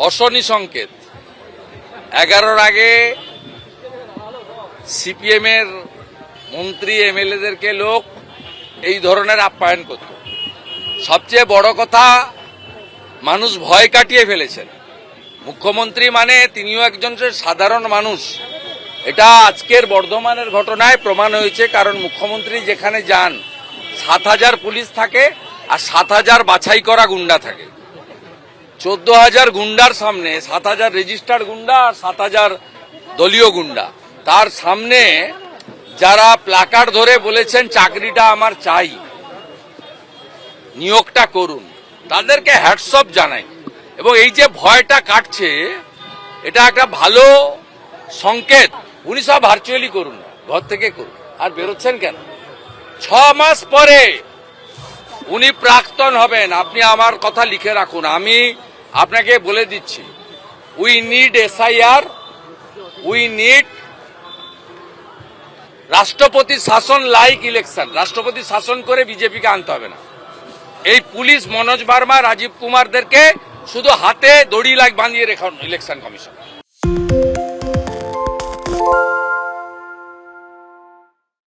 অশনি সংকেত। 11-র আগে সিপিএম এর মন্ত্রী এমএলএদেরকে লোক এই ধরনের আপ্যায়ন করত। সবচেয়ে বড় কথা, মানুষ ভয় কাটিয়ে ফেলেছেন। মুখ্যমন্ত্রী মানে তিনিও একজন সাধারণ মানুষ। এটা আজকের বর্ধমানের ঘটনায় প্রমাণ হয়েছে, কারণ মুখ্যমন্ত্রী যেখানে যান 7,000 পুলিশ থাকে আর 7,000 বাছাই করা গুন্ডা থাকে। 14,000 গুন্ডার সামনে 7,000 রেজিস্টার্ড গুন্ডা আর 7,000 দলীয় গুন্ডা, তার সামনে যারা প্লাকার্ড ধরে বলেছেন চাকরিটা আমার চাই, নিয়োগটা করুন, তাদেরকে হ্যাটস অফ জানাই। এবং এই যে ভয়টা কাটছে, এটা একটা ভালো সংকেত। উনি সব ভার্চুয়ালি করুন, ঘর থেকে করুন, আর বেরোচ্ছেন কেন? 6 মাস পরে উনি প্রাক্তন হবেন। আপনি আমার কথা লিখে রাখুন, আমি আপনাকে বলে দিচ্ছি, we need SIR, we need রাষ্ট্রপতি শাসন লাইক ইলেকশন। রাষ্ট্রপতি শাসন করে বিজেপিকে আনতে হবে না। এই পুলিশ মনোজ বার্মা, রাজীব কুমারদেরকে শুধু হাতে দড়ি বাঁধিয়ে রেখে ইলেকশন কমিশন।